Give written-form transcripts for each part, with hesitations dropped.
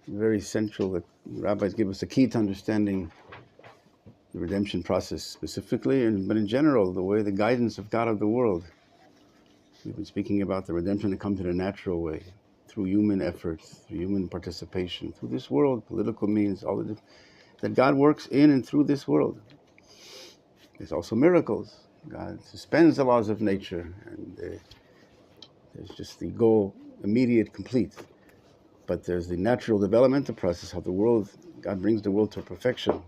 very central. That rabbis give us a key to understanding the redemption process specifically, but in general, the way the guidance of God of the world. We've been speaking about the redemption that comes in a natural way, through human efforts, through human participation, through this world, political means, that God works in and through this world. There's also miracles. God suspends the laws of nature, and there's just the goal, immediate, complete. But there's the natural developmental process, how the world, God brings the world to perfection.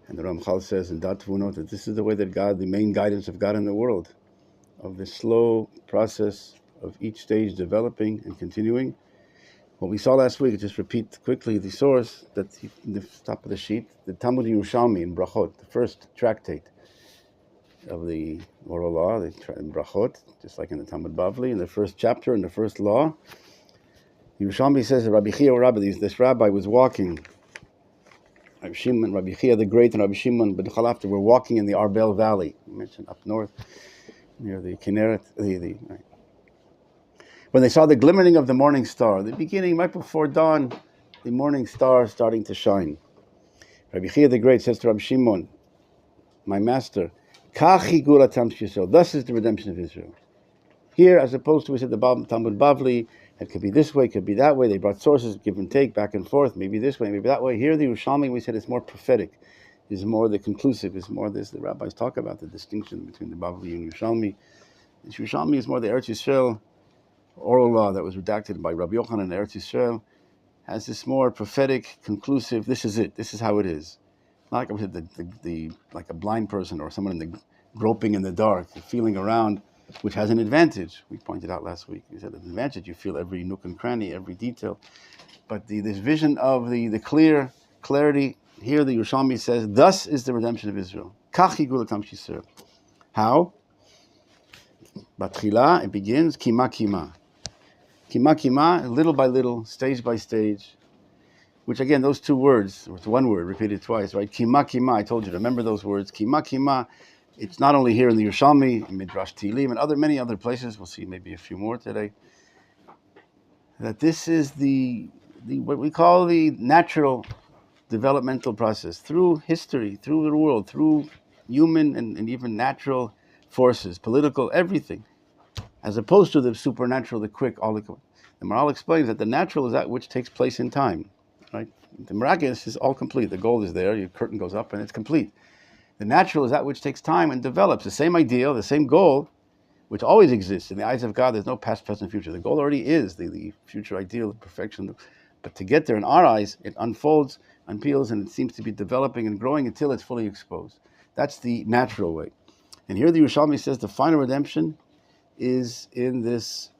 And the Ramchal says in Dat Tvunot that this is the way that God, the main guidance of God in the world, of the slow process of each stage developing and continuing. What we saw last week, just repeat quickly the source, that in the top of the sheet, the Talmud Yerushalmi in Brachot, the first tractate of the oral law, the Brachot, just like in the Talmud Bavli, in the first chapter, in the first law, Yerushalmi says that Rabbi Chia, this rabbi was walking, Rabbi Shimon, Rabbi Chia the Great and Rabbi Shimon ben Chalafta were walking in the Arbel Valley, you mentioned up north, near the Kinneret, right. When they saw the glimmering of the morning star, the beginning, right before dawn, the morning star starting to shine. Rabbi Chia the Great says to Rabbi Shimon, my master, Kachi gulatam sh'Yisrael, thus is the redemption of Israel. Here, as opposed to, we said, the Talmud Bavli, it could be this way, it could be that way. They brought sources, give and take, back and forth, maybe this way, maybe that way. Here, the Yerushalmi, we said, it's more prophetic, is more the conclusive, is more this. The rabbis talk about the distinction between the Bavli and Yerushalmi. The Yerushalmi is more the Eretz Yisrael oral law that was redacted by Rabbi Yochanan in Eretz Yisrael, has this more prophetic, conclusive, this is it, this is how it is. Not like I said, like a blind person or someone in the groping in the dark, feeling around, which has an advantage. We pointed out last week. We said an advantage, you feel every nook and cranny, every detail. But this vision of the clarity, here the Yerushalmi says, thus is the redemption of Israel. Kachi gulatam sh'Yisrael. How? Batchila, it begins, kima kima. Kima kima, little by little, stage by stage, which again, those two words, it's one word repeated twice, right? Kima kima, I told you to remember those words. Kima kima, it's not only here in the Yerushalmi, in Midrash Tehillim, and many other places, we'll see maybe a few more today, that this is the what we call the natural developmental process, through history, through the world, through human and even natural forces, political, everything, as opposed to the supernatural, the quick, all the Maharal explains that the natural is that which takes place in time, right? The miraculous is all complete. The goal is there, your curtain goes up and it's complete. The natural is that which takes time and develops. The same ideal, the same goal, which always exists. In the eyes of God, there's no past, present, future. The goal already is the future ideal, the perfection. But to get there, in our eyes, it unfolds, unpeels, and it seems to be developing and growing until it's fully exposed. That's the natural way. And here the Yerushalmi says the final redemption is in this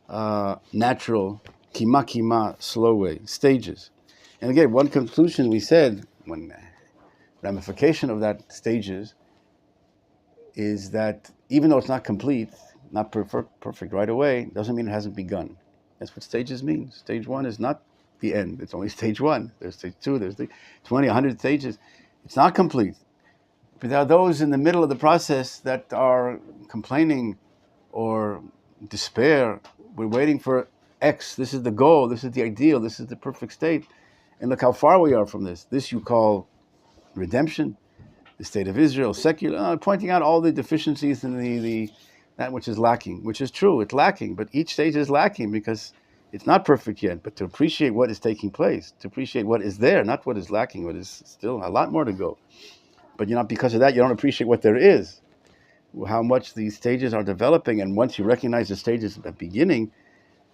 natural, kima kima, slow way, stages. And again, one conclusion we said, one ramification of that stages, is that even though it's not complete, not perfect right away, doesn't mean it hasn't begun. That's what stages mean. Stage one is not the end. It's only stage one. There's stage two, there's 20, 100 stages. It's not complete. But there are those in the middle of the process that are complaining or despair. We're waiting for X. This is the goal. This is the ideal. This is the perfect state. And look how far we are from this. This you call redemption, the state of Israel, secular, pointing out all the deficiencies in that which is lacking, which is true. It's lacking, but each stage is lacking because it's not perfect yet. But to appreciate what is taking place, to appreciate what is there, not what is lacking, what is still a lot more to go. But because of that, you don't appreciate what there is, how much these stages are developing. And once you recognize the stages at the beginning,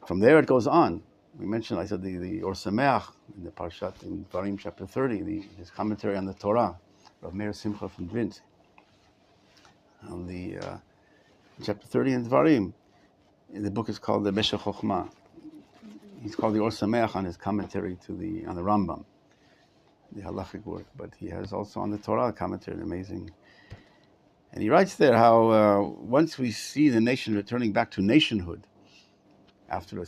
from there it goes on. We mentioned, I said, the Or Sameach in the Parshat in Dvarim chapter 30, his commentary on the Torah, Rabbi Meir Simcha from Vint, on the chapter 30 in Dvarim. The book is called the Meshech Chochmah. He's called the Or Sameach on his commentary on the Rambam, the halachic work, but he has also on the Torah commentary, amazing. And he writes there how once we see the nation returning back to nationhood, after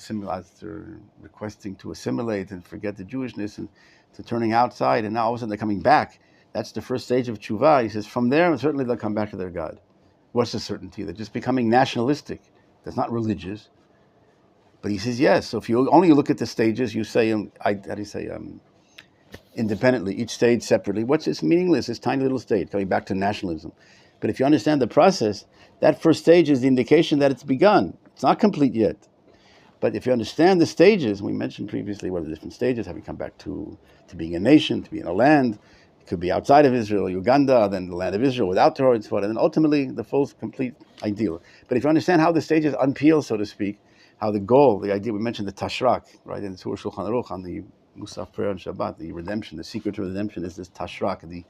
requesting to assimilate and forget the Jewishness and to turning outside, and now all of a sudden they're coming back. That's the first stage of tshuva. He says from there, certainly they'll come back to their God. What's the certainty? They're just becoming nationalistic. That's not religious. But he says yes. So if you only look at the stages, you say, how do you say, independently, each stage separately. It's meaningless. It's tiny little stage, coming back to nationalism. But if you understand the process, that first stage is the indication that it's begun. It's not complete yet. But if you understand the stages, we mentioned previously what are the different stages, how we come back to being a nation, to being a land. It could be outside of Israel, Uganda, then the land of Israel without Torah and so on, and then ultimately the full, complete ideal. But if you understand how the stages unpeel, so to speak, how the goal, the idea, we mentioned the Tashrak, right, in the Torah Shulchan Aruch, on the Musaf prayer on Shabbat, the redemption, the secret to redemption is this Tashrak, the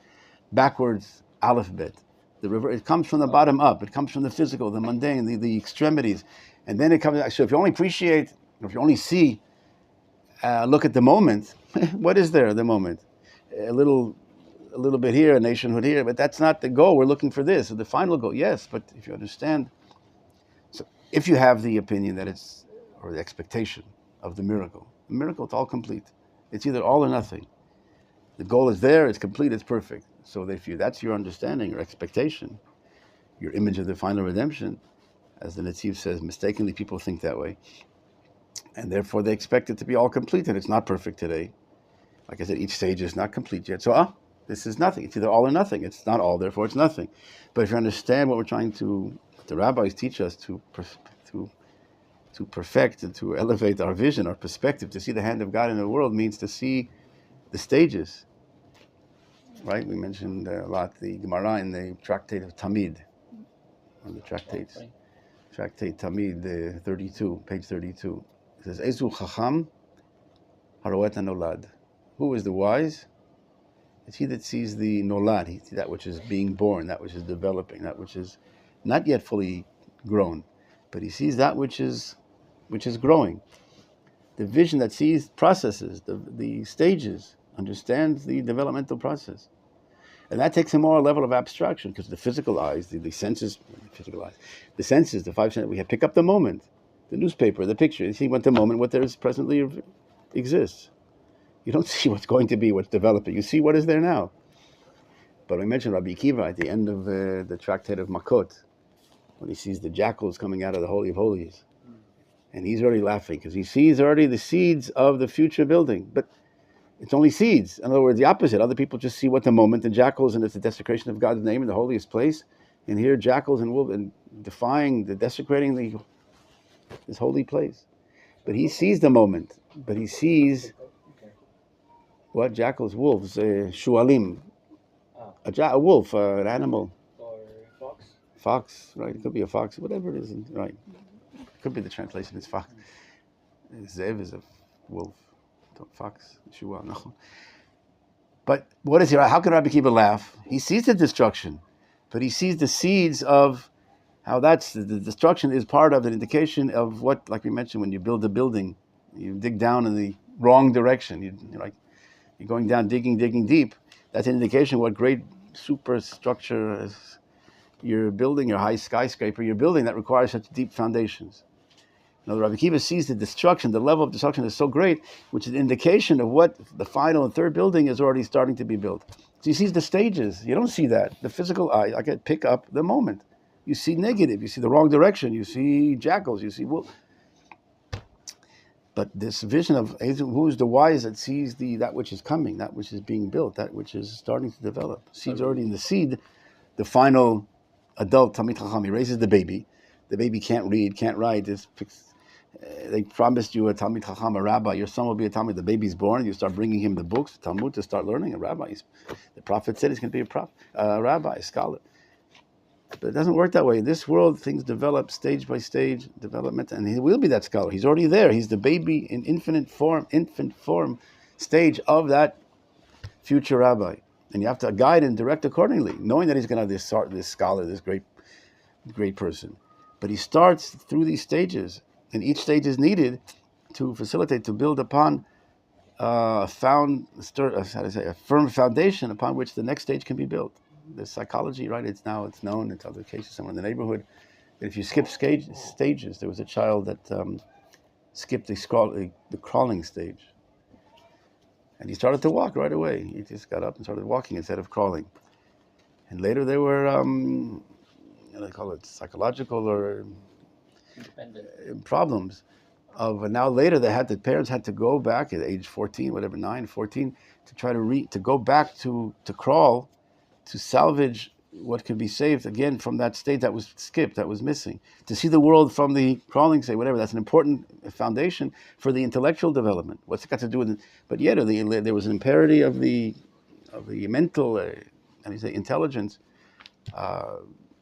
backwards alphabet. It comes from the bottom up. It comes from the physical, the mundane, the extremities. And then it comes, so if you only appreciate, if you only see, look at the moment, what is there at the moment? A little bit here, a nationhood here, but that's not the goal. We're looking for this, the final goal. Yes, but if you understand, so if you have the opinion that it's, or the expectation of the miracle, it's all complete. It's either all or nothing. The goal is there, it's complete, it's perfect. So if that's your understanding or expectation, your image of the final redemption, as the Netziv says, mistakenly people think that way. And therefore they expect it to be all complete, and it's not perfect today. Like I said, each stage is not complete yet. So, this is nothing. It's either all or nothing. It's not all, therefore it's nothing. But if you understand what we're trying to, what the rabbis teach us to perfect and to elevate our vision, our perspective, to see the hand of God in the world means to see the stages. Right? We mentioned a lot the Gemara in the tractate of Tamid, on the tractate Tamid 32, page 32. It says, Ezu Chacham Haroet HaNolad. Who is the wise? It's he that sees the Nolad, that which is being born, that which is developing, that which is not yet fully grown, but he sees that which is growing. The vision that sees processes, the stages, understands the developmental process. And that takes a more level of abstraction, because the physical eyes, the senses, the senses, the five senses, we have pick up the moment, the newspaper, the picture, you see what the moment, what there is presently exists. You don't see what's going to be, what's developing. You see what is there now. But we mentioned Rabbi Akiva at the end of the tractate of Makot, when he sees the jackals coming out of the Holy of Holies. And he's already laughing, because he sees already the seeds of the future building. But it's only seeds. In other words, the opposite. Other people just see what the moment, and jackals, and it's the desecration of God's name in the holiest place. And here, jackals and wolves, and desecrating this holy place. But he sees the moment. But he sees what? Jackals, wolves, shualim. A wolf, an animal. Or fox. Fox, right? It could be a fox, whatever it is, right? It could be the translation is fox. Zev is a wolf. Fox, Shua, no. But what is he? How can Rabbi Akiva laugh? He sees the destruction, but he sees the seeds of how that's the destruction is part of an indication of what, like we mentioned, when you build a building, you dig down in the wrong direction. You're going down, digging deep. That's an indication of what great superstructure is you're building, your high skyscraper you're building that requires such deep foundations. Now, Rabbi Akiva sees the destruction, the level of destruction is so great, which is an indication of what the final and third building is already starting to be built. So he sees the stages. You don't see that. The physical eye, I can pick up the moment. You see negative, you see the wrong direction, you see jackals, you see wolves. But this vision of who is the wise that sees that which is coming, that which is being built, that which is starting to develop. Seed's already in the seed, the final adult Talmid Chacham, he raises the baby. The baby can't read, can't write. They promised you a Talmid Chacham, a rabbi. Your son will be a Talmid. The baby's born. You start bringing him the books, Talmud, to start learning. A rabbi. The prophet said he's going to be a rabbi, a scholar. But it doesn't work that way. In this world, things develop stage by stage, development, and he will be that scholar. He's already there. He's the baby in infant form stage of that future rabbi. And you have to guide and direct accordingly, knowing that he's going to have this scholar, this great person. But he starts through these stages, and each stage is needed to facilitate, to build upon a firm foundation upon which the next stage can be built. The psychology, right? It's known. It's other cases somewhere in the neighborhood that if you skip stages, there was a child that skipped the crawling stage, and he started to walk right away. He just got up and started walking instead of crawling. And later there were, they call it psychological or independent problems. of now later the parents had to go back at age 14, whatever, 9, 14, to try to go back to crawl, to salvage what could be saved again from that state that was skipped, that was missing. To see the world from the crawling state, whatever, that's an important foundation for the intellectual development. What's it got to do with it? But yet there was an imperative of the mental, intelligence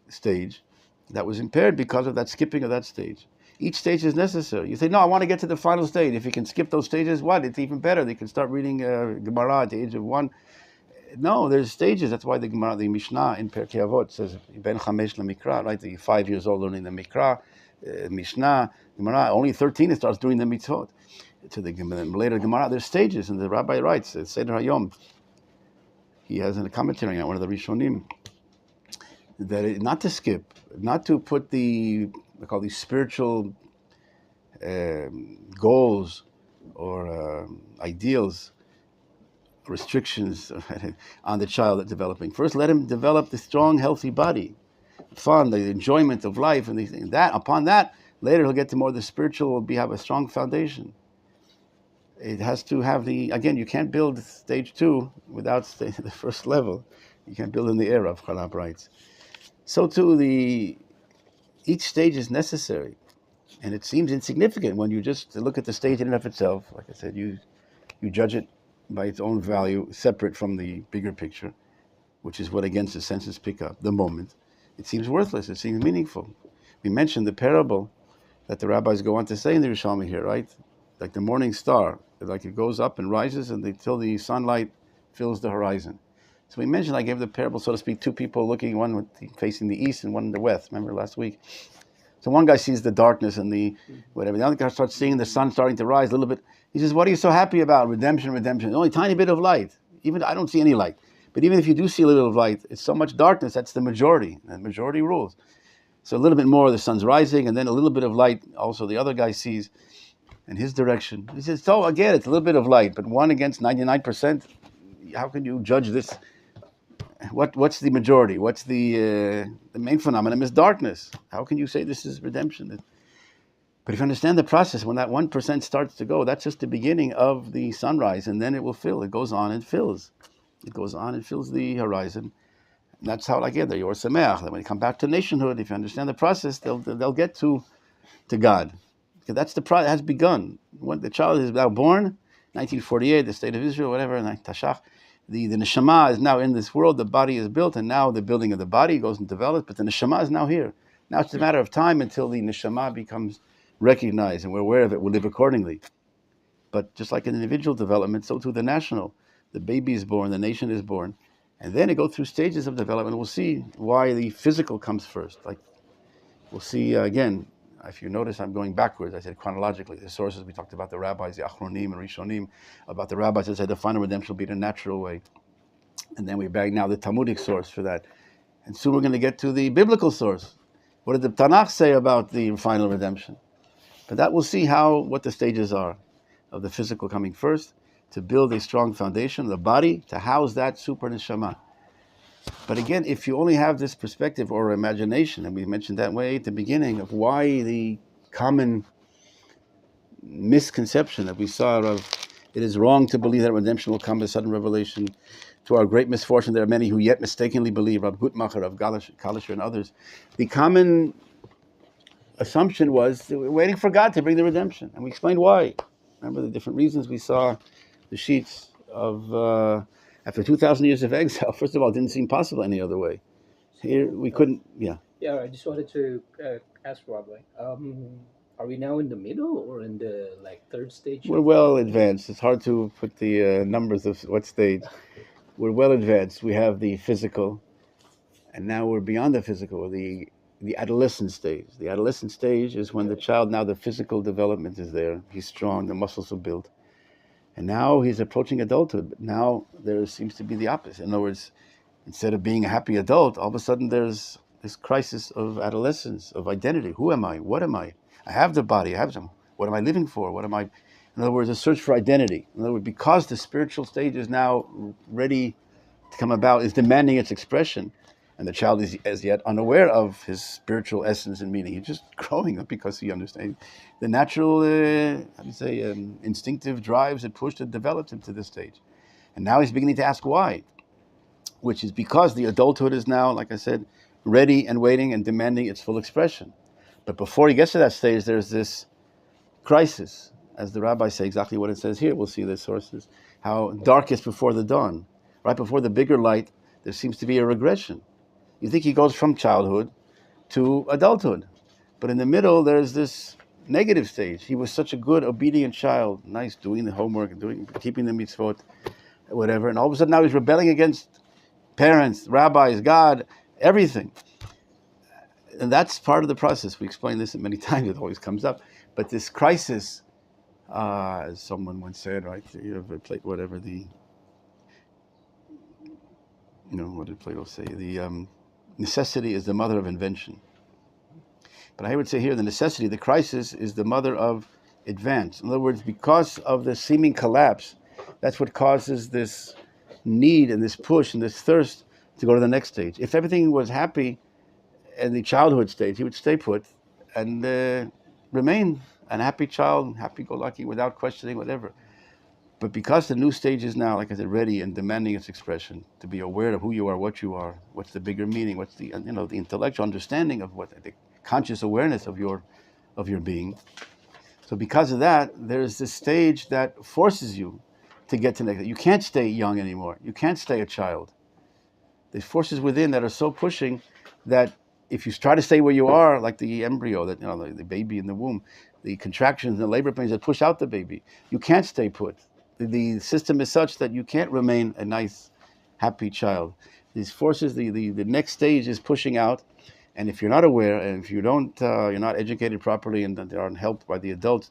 stage that was impaired because of that skipping of that stage. Each stage is necessary. You say, no, I want to get to the final stage. If you can skip those stages, what? It's even better. They can start reading Gemara at the age of 1. No, there's stages. That's why the Gemara, the Mishnah in Pirkei Avot says, Ben Chamesh LeMikra, right? The 5 years old learning the Mikra, Mishnah, Gemara. Only 13 it starts doing the mitzvot. To the later Gemara, there's stages, and the Rabbi writes, Seder Hayom. He has in a commentary on one of the Rishonim that not to skip, not to put we call these spiritual goals or ideals, restrictions on the child that's developing. First, let him develop the strong, healthy body, fun, the enjoyment of life, and that. Upon that, later he'll get to more the spiritual. Have a strong foundation. It has to have again, you can't build stage 2 without the first level. You can't build in the air, Rav Chanab writes. So too, each stage is necessary. And it seems insignificant when you just look at the stage in and of itself. Like I said, you judge it by its own value, separate from the bigger picture, which is what, against the senses pick up, the moment. It seems worthless, it seems meaningful. We mentioned the parable that the rabbis go on to say in the Rishonim here, right? Like the morning star, like it goes up and rises until the sunlight fills the horizon. So we mentioned, I gave the parable, so to speak, 2 people looking, one facing the east and one in the west, remember last week? So one guy sees the darkness and the whatever. The other guy starts seeing the sun starting to rise a little bit. He says, what are you so happy about? Redemption, redemption. Only a tiny bit of light. Even I don't see any light. But even if you do see a little of light, it's so much darkness. That's the majority. And the majority rules. So a little bit more, the sun's rising, and then a little bit of light also the other guy sees in his direction. He says, so again, it's a little bit of light, but 1 against 99%, how can you judge this? What's the majority? What's the main phenomenon is darkness. How can you say this is redemption? But if you understand the process, when that 1% starts to go, that's just the beginning of the sunrise, and then it will fill. It goes on and fills. It goes on and fills the horizon. And that's how, like, the Yor Sameach. Then when you come back to nationhood, if you understand the process, they'll get to God. Because that's the process has begun. When the child is now born, 1948, the state of Israel, whatever, Tashach, the neshama is now in this world, the body is built, and now the building of the body goes and develops, but the neshama is now here. Now it's a matter of time until the neshama becomes recognized, and we're aware of it, we'll live accordingly. But just like in individual development, so too the national. The baby is born, the nation is born, and then it goes through stages of development. We'll see why the physical comes first. Like, we'll see, again, if you notice, I'm going backwards. I said chronologically. The sources, we talked about the rabbis, the Achronim and Rishonim, about the rabbis that said the final redemption will be the natural way. And then we bag now the Talmudic source for that. And soon we're going to get to the biblical source. What did the Tanakh say about the final redemption? But that we'll see what the stages are of the physical coming first, to build a strong foundation, the body, to house that super neshama. But again, if you only have this perspective or imagination, and we mentioned that way at the beginning of why the common misconception that we saw of it is wrong to believe that redemption will come as sudden revelation. To our great misfortune, there are many who yet mistakenly believe, Rav Gutmacher, Rav Kalisher, and others. The common assumption was we're waiting for God to bring the redemption. And we explained why. Remember the different reasons we saw the sheets of... after 2,000 years of exile, first of all, it didn't seem possible any other way. Here, we couldn't, Yeah, I just wanted to ask Rabbi, are we now in the middle or in the third stage? We're well advanced. It's hard to put the numbers of what stage. We're well advanced. We have the physical, and now we're beyond the physical, the adolescent stage. The adolescent stage is when the child, now the physical development is there. He's strong, the muscles are built. And now he's approaching adulthood. But now there seems to be the opposite. In other words, instead of being a happy adult, all of a sudden there's this crisis of adolescence, of identity. Who am I? What am I? I have the body. I have some. What am I living for? What am I? In other words, a search for identity. In other words, because the spiritual stage is now ready to come about, is demanding its expression, And the child is as yet unaware of his spiritual essence and meaning. He's just growing up because he understands the natural, instinctive drives that pushed and developed him to this stage. And now he's beginning to ask why, which is because the adulthood is now, like I said, ready and waiting and demanding its full expression. But before he gets to that stage, there's this crisis, as the rabbis say exactly what it says here. We'll see the sources. How darkest before the dawn. Right before the bigger light, there seems to be a regression. You think he goes from childhood to adulthood. But in the middle, there's this negative stage. He was such a good, obedient child, nice, doing the homework, and keeping the mitzvot, whatever. And all of a sudden now he's rebelling against parents, rabbis, God, everything. And that's part of the process. We explain this many times. It always comes up. But this crisis, as someone once said, right? You have whatever what did Plato say? The necessity is the mother of invention. But I would say here, the necessity, the crisis, is the mother of advance. In other words, because of the seeming collapse, that's what causes this need and this push and this thirst to go to the next stage. If everything was happy in the childhood stage, he would stay put and remain an happy child, happy-go-lucky, without questioning whatever. But because the new stage is now, like I said, ready and demanding its expression, to be aware of who you are, what you are, what's the bigger meaning, what's the the intellectual understanding of what the conscious awareness of your being. So because of that, there's this stage that forces you to get to next. You can't stay young anymore. You can't stay a child. There's forces within that are so pushing that if you try to stay where you are, like the embryo, that the baby in the womb, the contractions and the labor pains that push out the baby, you can't stay put. The system is such that you can't remain a nice, happy child. These forces, the next stage is pushing out, and if you're not aware, and if you don't, you're not educated properly, and they aren't helped by the adult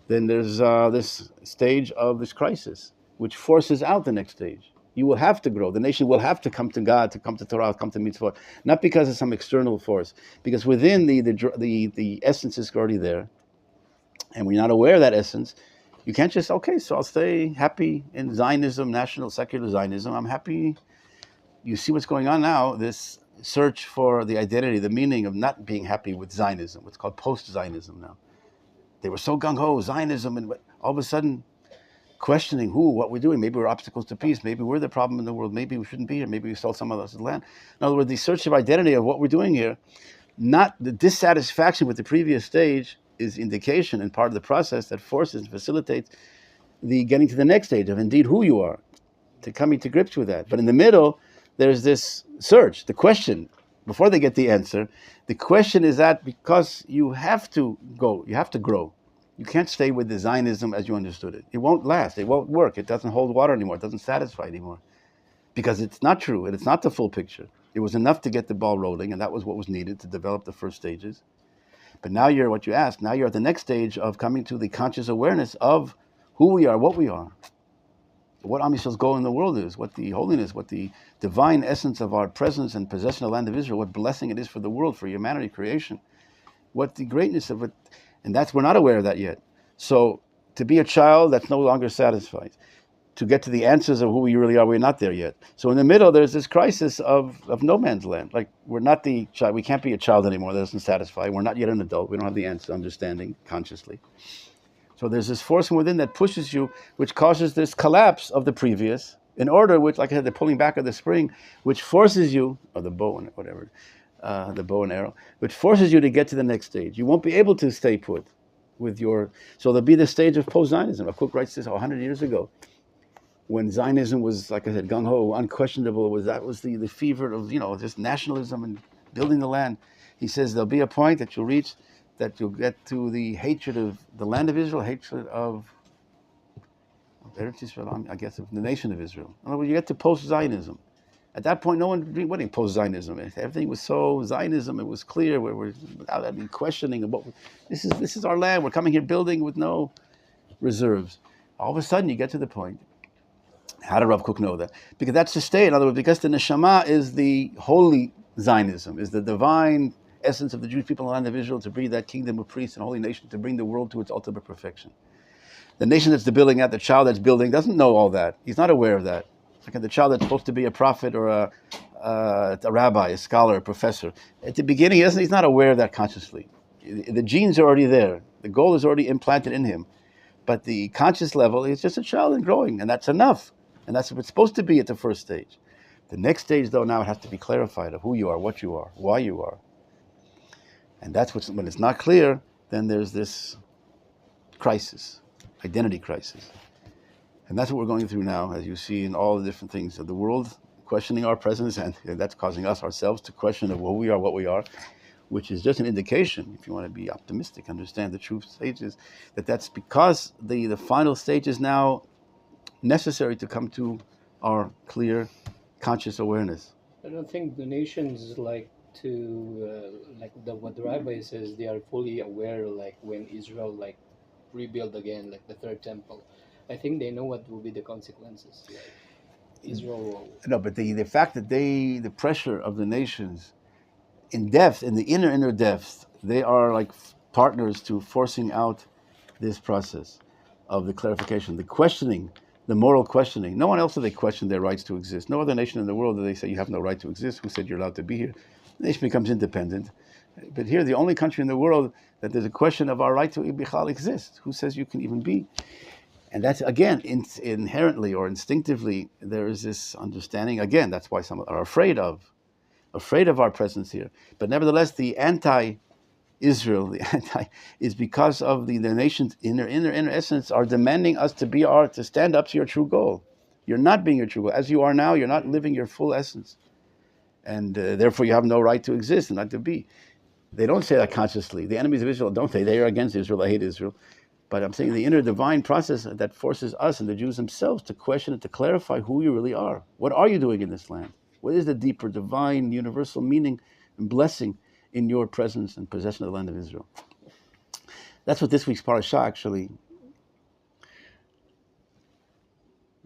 then there's this stage of this crisis, which forces out the next stage. You will have to grow. The nation will have to come to God, to come to Torah, come to mitzvot, not because of some external force, because within the essence is already there, and we're not aware of that essence. You can't just, okay, so I'll stay happy in Zionism, national secular Zionism. I'm happy. You see what's going on now, this search for the identity, the meaning of not being happy with Zionism, what's called post-Zionism now. They were so gung-ho, Zionism, and all of a sudden questioning what we're doing. Maybe we're obstacles to peace. Maybe we're the problem in the world. Maybe we shouldn't be here. Maybe we stole someone else's land. In other words, the search of identity of what we're doing here, not the dissatisfaction with the previous stage, is indication and part of the process that forces and facilitates the getting to the next stage of indeed who you are, to coming to grips with that. But in the middle, there's this search, the question. Before they get the answer, the question is that because you have to go, you have to grow. You can't stay with the Zionism as you understood it. It won't last. It won't work. It doesn't hold water anymore. It doesn't satisfy anymore. Because it's not true, and it's not the full picture. It was enough to get the ball rolling, and that was what was needed to develop the first stages. But now you're what you asked. Now you're at the next stage of coming to the conscious awareness of who we are, what we are, what Am Yisrael's goal in the world is, what the holiness, what the divine essence of our presence and possession of the land of Israel, what blessing it is for the world, for humanity, creation, what the greatness of it, and we're not aware of that yet. So to be a child, that's no longer satisfied. To get to the answers of who we really are, we're not there yet. So in the middle, there's this crisis of no man's land. Like, we're not the child, we can't be a child anymore, that doesn't satisfy. We're not yet an adult, we don't have the answer, understanding consciously. So there's this force from within that pushes you, which causes this collapse of the previous, in order, which, like I said, the pulling back of the spring, which forces you, or the bow and whatever, the bow and arrow, which forces you to get to the next stage. You won't be able to stay put with so there'll be the stage of post-Zionism. A Cook writes this 100 years ago, when Zionism was, like I said, gung-ho, unquestionable, that was the fever of, just nationalism and building the land. He says there'll be a point that you'll reach, that you'll get to the hatred of the land of Israel, hatred of Eretz Israel, I guess, of the nation of Israel. In other words, you get to post-Zionism. At that point, no one what post-Zionism. Everything was so Zionism. It was clear. We're without any questioning of this is our land. We're coming here building with no reserves. All of a sudden, you get to the point. How did Rav Kook know that? Because that's the state. In other words, because the neshama is the holy Zionism, is the divine essence of the Jewish people in the land of Israel, to bring that kingdom of priests and holy nation, to bring the world to its ultimate perfection. The nation that's building that, the child that's building, doesn't know all that. He's not aware of that. Like the child that's supposed to be a prophet or a rabbi, a scholar, a professor. At the beginning, he's not aware of that consciously. The genes are already there. The goal is already implanted in him. But the conscious level is just a child and growing, and that's enough. And that's what it's supposed to be at the first stage. The next stage, though, now it has to be clarified of who you are, what you are, why you are. And that's when it's not clear, then there's this crisis, identity crisis. And that's what we're going through now, as you see in all the different things of the world, questioning our presence, and that's causing us ourselves to question of who we are, what we are, which is just an indication, if you want to be optimistic, understand the true stages, that's because the final stage is now necessary to come to our clear, conscious awareness. I don't think the nations like to what the rabbi says. They are fully aware, like when Israel like rebuild again, like the third temple. I think they know what will be the consequences. Like Israel will. No, but the fact that the pressure of the nations in depth, in the inner depth, they are like partners to forcing out this process of the clarification, the questioning, the moral questioning. No one else do they question their rights to exist. No other nation in the world do they say you have no right to exist. Who said you're allowed to be here? The nation becomes independent. But here, the only country in the world that there's a question of our right to Ibichal exist. Who says you can even be? And that's, again, inherently or instinctively, there is this understanding. Again, that's why some are afraid of our presence here. But nevertheless, the anti-Israel, is because of the nation's inner essence are demanding us to stand up to your true goal. You're not being your true goal. As you are now, you're not living your full essence. And therefore, you have no right to exist and not to be. They don't say that consciously. The enemies of Israel don't say they are against Israel, they hate Israel. But I'm saying the inner divine process that forces us and the Jews themselves to question and to clarify who you really are. What are you doing in this land? What is the deeper, divine, universal meaning and blessing in your presence and possession of the land of Israel? That's what this week's parasha actually,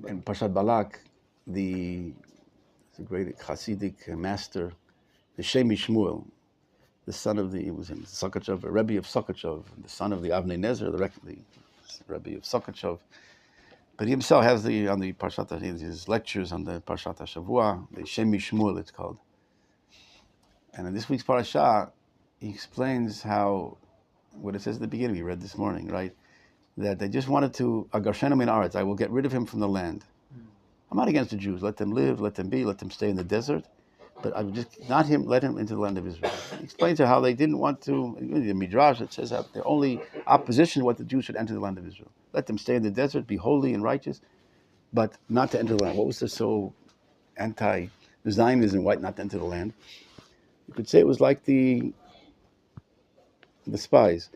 in Parashat Balak, the great Hasidic master, the Shemi Shmuel, the son of he was in Sokachov, a Rabbi of Sokachov, the son of the Avnei Nezer, the Rabbi of Sokachov. But he himself has on the Parshat, his lectures on the Parshat HaShavua, the Shemi Shmuel it's called. And in this week's parasha, he explains how, what it says at the beginning, we read this morning, right? That they just wanted to, Agarshenu min Aretz, I will get rid of him from the land. I'm not against the Jews. Let them live, let them be, let them stay in the desert. But I would just let him into the land of Israel. He explains how they didn't want to, the Midrash, it says that their only opposition was the Jews should enter the land of Israel. Let them stay in the desert, be holy and righteous, but not to enter the land. What was so anti-Zionism, not to enter the land? You could say it was like the spies.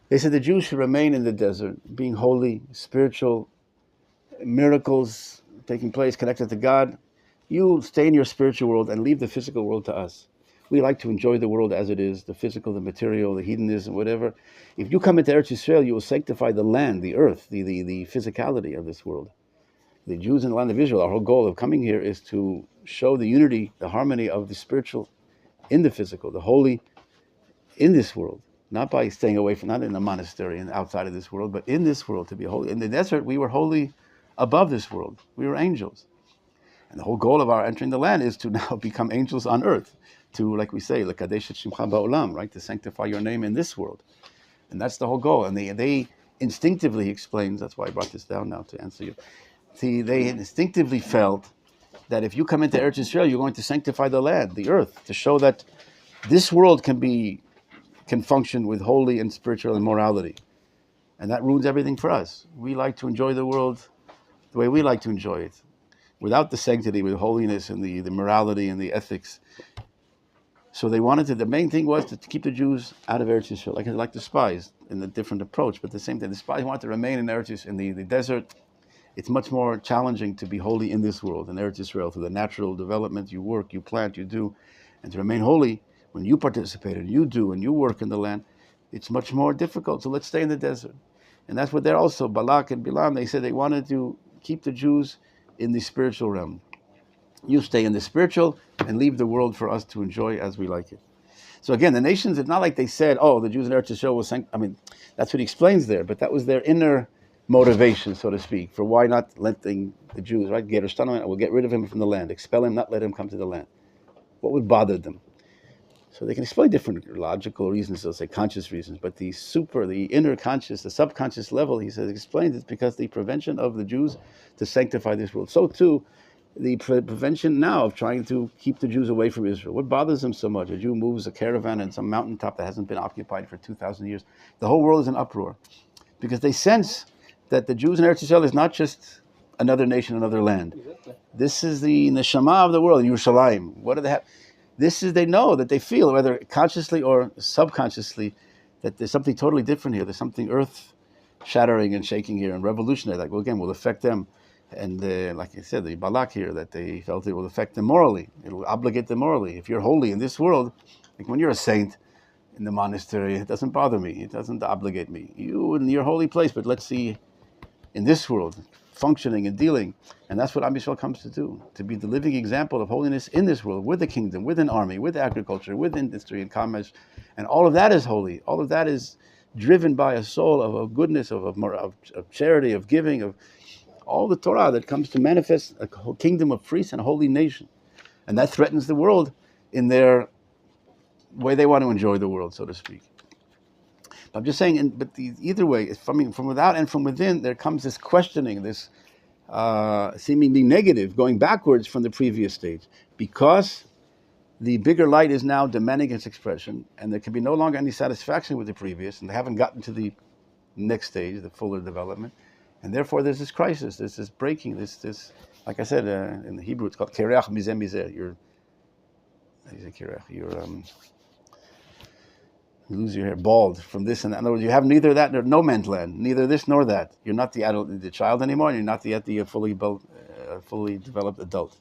They said the Jews should remain in the desert, being holy, spiritual, miracles taking place, connected to God. You stay in your spiritual world and leave the physical world to us. We like to enjoy the world as it is, the physical, the material, the hedonism, whatever. If you come into Eretz Yisrael, you will sanctify the land, the earth, the physicality of this world. The Jews in the land of Israel, our whole goal of coming here is to show the unity, the harmony of the spiritual in the physical, the holy in this world. Not by staying away from, not in a monastery and outside of this world, but in this world to be holy. In the desert, we were holy above this world. We were angels. And the whole goal of our entering the land is to now become angels on earth, to, like we say, l'kadesh et shimcha ba'olam, right, to sanctify your name in this world. And that's the whole goal. And they instinctively, he explains, that's why I brought this down now to answer you. See, they instinctively felt that if you come into Eretz Yisrael, you're going to sanctify the land, the earth, to show that this world can function with holy and spiritual and morality. And that ruins everything for us. We like to enjoy the world the way we like to enjoy it, without the sanctity, with holiness and the morality and the ethics. So they wanted to, the main thing was to keep the Jews out of Eretz Yisrael, like the spies, in a different approach, but the same thing. The spies wanted to remain in Eretz Yisrael, in the desert. It's much more challenging to be holy in this world, in Eretz Yisrael, through the natural development, you work, you plant, you do, and to remain holy, when you participate and you do and you work in the land, it's much more difficult. So let's stay in the desert. And that's what they're also, Balak and Bilam, they said they wanted to keep the Jews in the spiritual realm. You stay in the spiritual and leave the world for us to enjoy as we like it. So again, the nations, it's not like they said, oh, the Jews in Eretz Yisrael will that's what he explains there, but that was their inner motivation, so to speak, for why not letting the Jews, right, we'll get rid of him from the land, expel him, not let him come to the land. What would bother them? So they can explain different logical reasons, they'll say conscious reasons, but the inner conscious, the subconscious level, he says, explains it's because the prevention of the Jews to sanctify this world. So too, the prevention now of trying to keep the Jews away from Israel. What bothers them so much? A Jew moves a caravan in some mountaintop that hasn't been occupied for 2,000 years. The whole world is in uproar because they sense that the Jews in Eretz Yisrael is not just another nation, another land. Exactly. This is the neshama of the world, Yerushalayim. What do they have? They know that they feel, whether consciously or subconsciously, that there's something totally different here. There's something earth-shattering and shaking here and revolutionary that, will affect them. And like I said, the Balak here, that they felt it will affect them morally. It will obligate them morally. If you're holy in this world, like when you're a saint in the monastery, it doesn't bother me. It doesn't obligate me. You in your holy place, but let's see in this world, functioning and dealing. And that's what Am Yisrael comes to do, to be the living example of holiness in this world, with the kingdom, with an army, with agriculture, with industry and commerce. And all of that is holy. All of that is driven by a soul of goodness, of charity, of giving, of all the Torah that comes to manifest a kingdom of priests and a holy nation. And that threatens the world in their way they want to enjoy the world, so to speak. I'm just saying, either way, from without and from within, there comes this questioning, this seemingly negative, going backwards from the previous stage, because the bigger light is now demanding its expression, and there can be no longer any satisfaction with the previous, and they haven't gotten to the next stage, the fuller development, and therefore there's this crisis, there's this breaking, this like I said, in the Hebrew it's called kereach mizeh mizeh. You lose your hair, bald from this and that. In other words, you have neither that nor no man's land, neither this nor that. You're not the child anymore, and you're not yet the fully developed adult.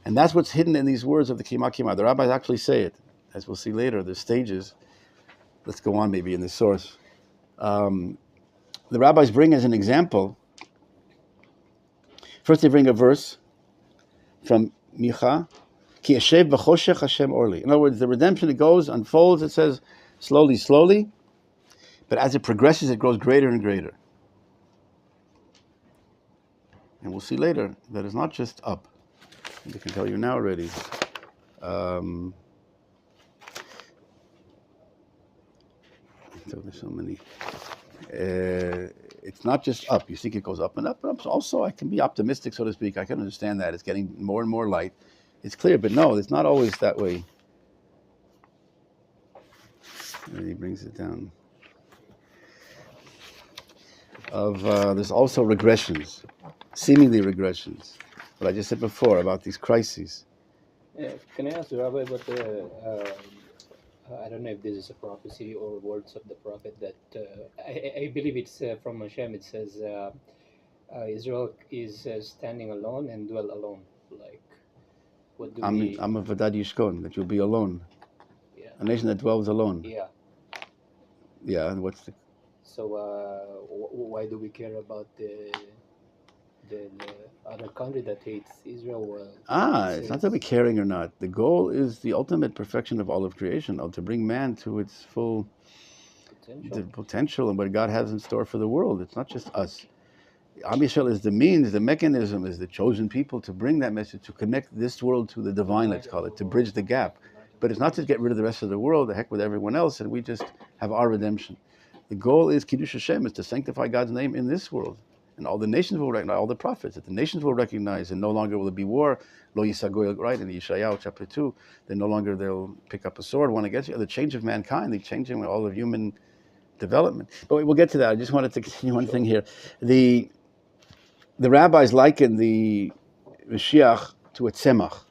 And that's what's hidden in these words of the Kima Kima. The rabbis actually say it, as we'll see later. The stages. Let's go on, maybe in the source. The rabbis bring as an example. First, they bring a verse from Micha. Ki yeshev b'choshech Hashem orli. In other words, the redemption, it goes, unfolds. It says, slowly, slowly, but as it progresses, it grows greater and greater. And we'll see later that it's not just up. I can tell you now already. So there's so many. It's not just up. You think it goes up and up, and up. Also, I can be optimistic, so to speak. I can understand that. It's getting more and more light. It's clear, but no, it's not always that way. And he brings it down. There's also regressions, seemingly regressions. What I just said before about these crises. Can I ask the Rabbi about the? I don't know if this is a prophecy or words of the prophet that I believe it's from Moshe. It says Israel is standing alone and dwell alone. Like, what do we? I'm a vadad yishkon, that you'll be alone. Yeah. A nation that dwells alone. Yeah. Yeah, and what's the? So why do we care about the other country that hates Israel? It's not that we're caring or not. The goal is the ultimate perfection of all of creation, to bring man to its full potential and what God has in store for the world. It's not just us. Am Yisrael is the means, the mechanism, is the chosen people to bring that message, to connect this world to the divine, let's call it, to bridge the gap. But it's not to get rid of the rest of the world, the heck with everyone else, and we just have our redemption. The goal is Kiddush Hashem, is to sanctify God's name in this world. And all the nations will recognize, all the prophets, that the nations will recognize, and no longer will it be war. Lo yisagoy, right, in Yeshayahu chapter 2, then no longer they'll pick up a sword, one against the other. The change of mankind, the changing of all of human development. But we'll get to that. I just wanted to continue one thing here. The rabbis liken the Mashiach to a tzemach.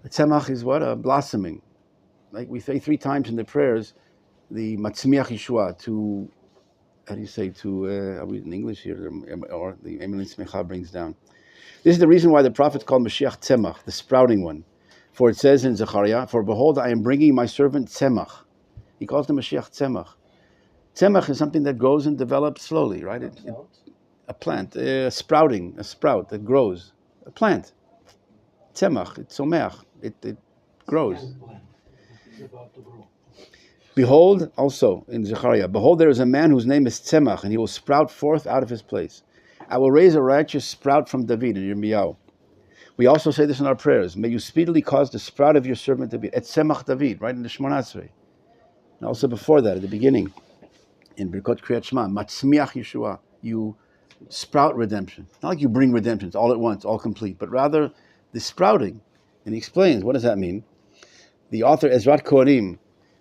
A tzemach is what? A blossoming. Like we say 3 times in the prayers, the Matzmiach Yeshua, to, how do you say, I'll read in English here, or the Emily Smecha brings down. This is the reason why the prophets call Mashiach Tzemach, the sprouting one. For it says in Zechariah, for behold, I am bringing my servant Tzemach. He calls the Mashiach Tzemach. Tzemach is something that grows and develops slowly, right? A plant, a sprout that grows. A plant. Tzemach, it's someach, it grows. Behold, also in Zechariah, behold, there is a man whose name is Tzemach, and he will sprout forth out of his place. I will raise a righteous sprout from David, in Yirmiyahu. We also say this in our prayers. May you speedily cause the sprout of your servant David. Et Tzemach David, right in the Shemona Esrei. And also before that, at the beginning, in Birkot Kriyat Shema, Matzmiach Yeshua, you sprout redemption. Not like you bring redemptions all at once, all complete, but rather the sprouting. And he explains, what does that mean? The author Ezrat Kohanim,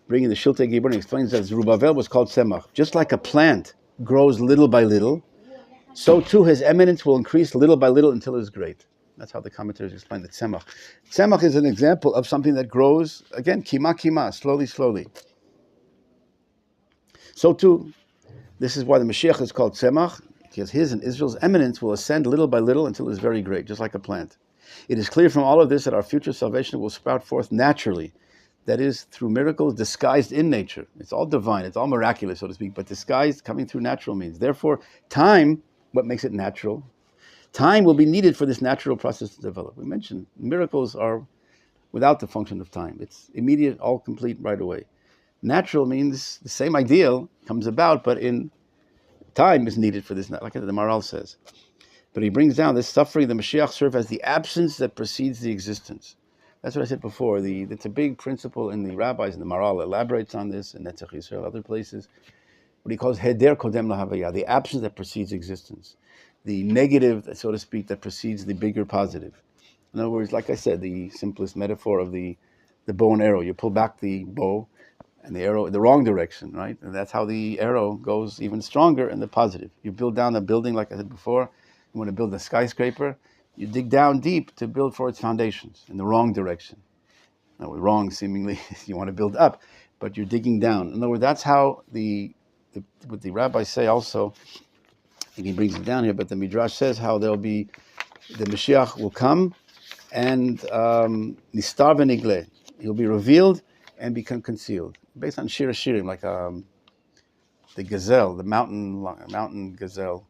bringing the Shiltei Giborim, explains that Zerubbabel was called Tzemach. Just like a plant grows little by little, so too his eminence will increase little by little until it is great. That's how the commentators explain the Tzemach. Tzemach is an example of something that grows, again, kima kima, slowly, slowly. So too, this is why the Mashiach is called Tzemach, because his and Israel's eminence will ascend little by little until it is very great, just like a plant. It is clear from all of this that our future salvation will sprout forth naturally, that is, through miracles disguised in nature. It's all divine, it's all miraculous, so to speak, but disguised coming through natural means. Therefore, time, what makes it natural? Time will be needed for this natural process to develop. We mentioned miracles are without the function of time. It's immediate, all complete right away. Natural means the same ideal comes about, but in time is needed for this, like the Maral says. But he brings down this suffering, the Mashiach serve as the absence that precedes the existence. That's what I said before. It's a big principle in the rabbis, and the Maral elaborates on this in Netzach Yisrael, other places. What he calls heder kodem lahavaya, the absence that precedes existence. The negative, so to speak, that precedes the bigger positive. In other words, like I said, the simplest metaphor of the bow and arrow. You pull back the bow and the arrow in the wrong direction, right? And that's how the arrow goes even stronger in the positive. You build down a building, like I said before, you want to build a skyscraper, you dig down deep to build for its foundations in the wrong direction. Now, wrong, seemingly, you want to build up, but you're digging down. In other words, that's how what the rabbis say also. I think he brings it down here, but the Midrash says how the Mashiach will come and nistar v'nigle, he'll be revealed and become concealed, based on Shir Shirim, like the gazelle, the mountain gazelle,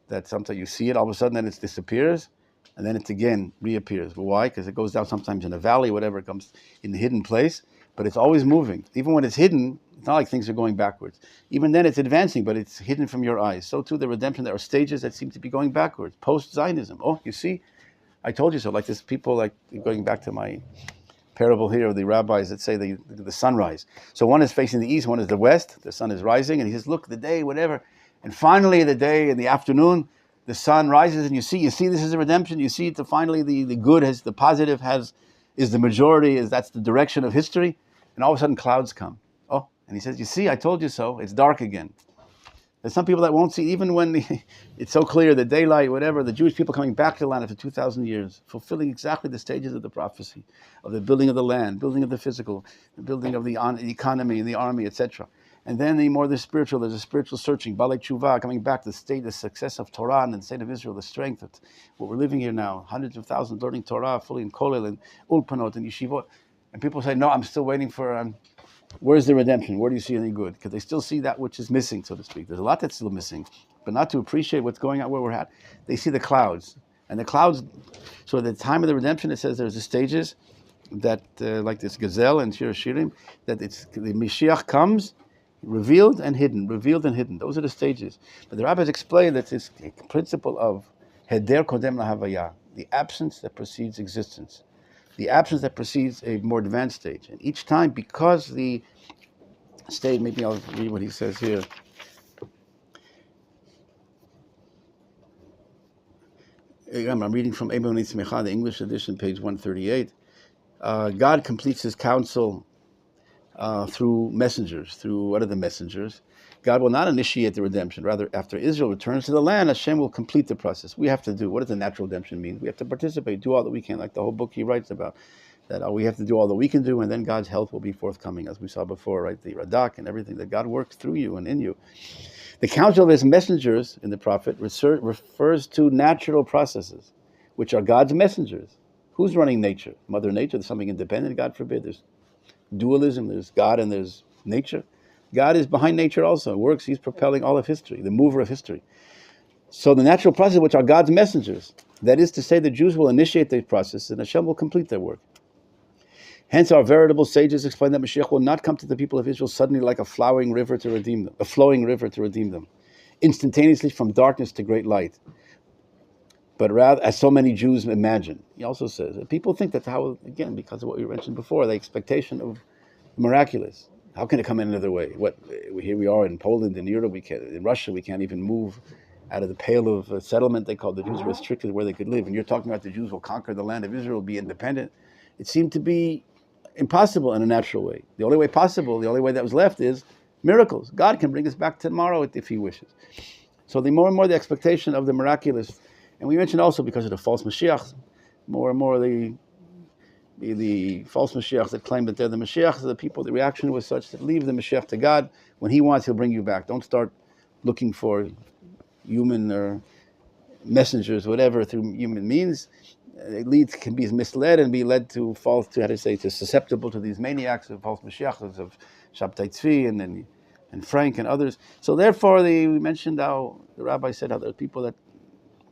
that sometimes you see it, all of a sudden then it disappears, and then it again reappears. But why? Because it goes down sometimes in a valley, whatever, it comes in the hidden place, but it's always moving. Even when it's hidden, it's not like things are going backwards. Even then it's advancing, but it's hidden from your eyes. So too the redemption, there are stages that seem to be going backwards. Post-Zionism. Oh, you see, I told you so. Like this people, like going back to my parable here of the rabbis that say the sunrise. So one is facing the east, one is the west, the sun is rising, and he says, look, the day, whatever. And finally the day in the afternoon, the sun rises, and you see this is a redemption. You see finally the good has, the positive is the majority, that's the direction of history. And all of a sudden clouds come. Oh, and he says, you see, I told you so. It's dark again. There's some people that won't see, even when it's so clear, the daylight, whatever, the Jewish people coming back to the land after 2,000 years, fulfilling exactly the stages of the prophecy, of the building of the land, building of the physical, the building of the economy and the army, etc. And then there's a spiritual searching, Balei Tshuva, coming back to the state, the success of Torah and the state of Israel, the strength of what we're living here now, hundreds of thousands learning Torah, fully in Kollel and Ulpanot and Yeshivot. And people say, no, I'm still waiting for, where's the redemption? Where do you see any good? Because they still see that which is missing, so to speak. There's a lot that's still missing, but not to appreciate what's going on, where we're at. They see the clouds. And the clouds, so at the time of the redemption, it says there's the stages that, like this gazelle and Shir Shirim, that the Mashiach comes, revealed and hidden, revealed and hidden. Those are the stages. But the rabbis explain that it's a principle of heder kodem lahavaya, the absence that precedes existence. The absence that precedes a more advanced stage. And each time, because the stage, maybe I'll read what he says here. I'm reading from Eibon Nitzmecha, the English edition, page 138. God completes his counsel through messengers. Through what are the messengers? God will not initiate the redemption. Rather, after Israel returns to the land, Hashem will complete the process. We have to do. What does the natural redemption mean? We have to participate, do all that we can, like the whole book he writes about. That we have to do all that we can do, and then God's help will be forthcoming, as we saw before, right? The Radak and everything, that God works through you and in you. The counsel of his messengers in the prophet refers to natural processes, which are God's messengers. Who's running nature? Mother Nature? There's something independent, God forbid. There's dualism, there's God and there's nature. God is behind nature also. It works, he's propelling all of history, the mover of history. So the natural processes, which are God's messengers, that is to say, the Jews will initiate the process and Hashem will complete their work. Hence, our veritable sages explain that Mashiach will not come to the people of Israel suddenly like a flowing river to redeem them, instantaneously from darkness to great light, but rather, as so many Jews imagine. He also says that people think that's how, again, because of what we mentioned before, the expectation of the miraculous. How can it come in another way? Here we are in Poland, in Europe, in Russia, we can't even move out of the pale of settlement. They called the Jews restricted where they could live. And you're talking about the Jews will conquer the land of Israel, be independent. It seemed to be impossible in a natural way. The only way possible, the only way that was left is miracles. God can bring us back tomorrow if he wishes. So the more and more the expectation of the miraculous, and we mentioned also because of the false Mashiachs, more and more the false Mashiachs that claim that they're the Mashiachs, the people, the reaction was such that leave the Mashiach to God. When he wants, he'll bring you back. Don't start looking for human or messengers, whatever, through human means. Can be misled and be led to fall to susceptible to these maniacs of false Mashiachs, of Shabtai Tzvi and Frank and others. So therefore, we mentioned how the rabbi said how there are people that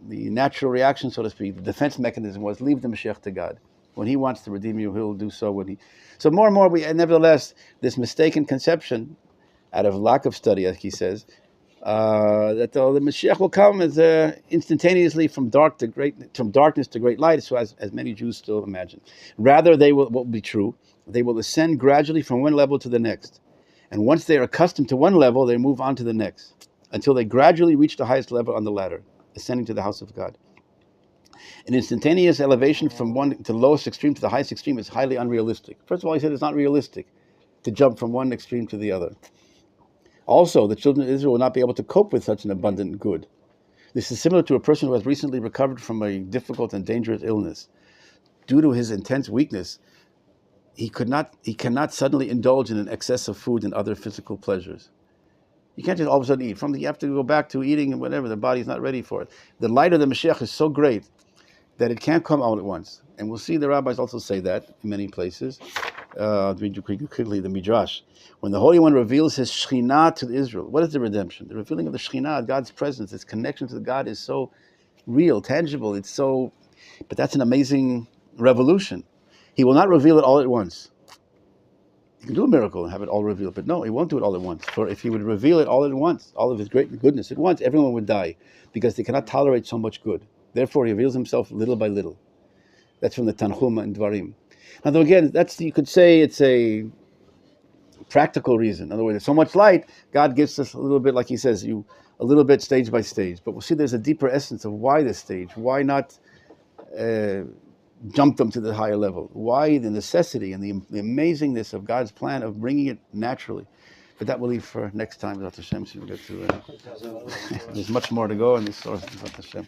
the natural reaction, so to speak, the defense mechanism was leave the Mashiach to God. When he wants to redeem you, he'll do so. So more and more, nevertheless, this mistaken conception, out of lack of study, as he says, that the Mashiach will come as instantaneously from darkness to great light, so as many Jews still imagine. Rather, what will be true, they will ascend gradually from one level to the next. And once they are accustomed to one level, they move on to the next, until they gradually reach the highest level on the ladder, ascending to the house of God. An instantaneous elevation from one to the lowest extreme to the highest extreme is highly unrealistic. First of all, he said it's not realistic to jump from one extreme to the other. Also, the children of Israel will not be able to cope with such an abundant good. This is similar to a person who has recently recovered from a difficult and dangerous illness. Due to his intense weakness, he cannot suddenly indulge in an excess of food and other physical pleasures. You can't just all of a sudden eat. You have to go back to eating and whatever. The body's not ready for it. The light of the Mashiach is so great that it can't come all at once. And we'll see the rabbis also say that in many places. Read quickly the Midrash. When the Holy One reveals his Shekhinah to Israel, what is the redemption? The revealing of the Shekhinah, God's presence, its connection to God is so real, tangible. But that's an amazing revolution. He will not reveal it all at once. He can do a miracle and have it all revealed, but no, he won't do it all at once. For if he would reveal it all at once, all of his great goodness at once, everyone would die, because they cannot tolerate so much good. Therefore, he reveals himself little by little. That's from the Tanchuma and Dvarim. Now, though again, you could say it's a practical reason. In other words, there's so much light, God gives us a little bit, like he says, a little bit stage by stage. But we'll see there's a deeper essence of why this stage. Why not jump them to the higher level? Why the necessity and the amazingness of God's plan of bringing it naturally? But that we'll leave for next time, Dr. Shem. So we'll get to, there's much more to go in this source, Dr. Shem.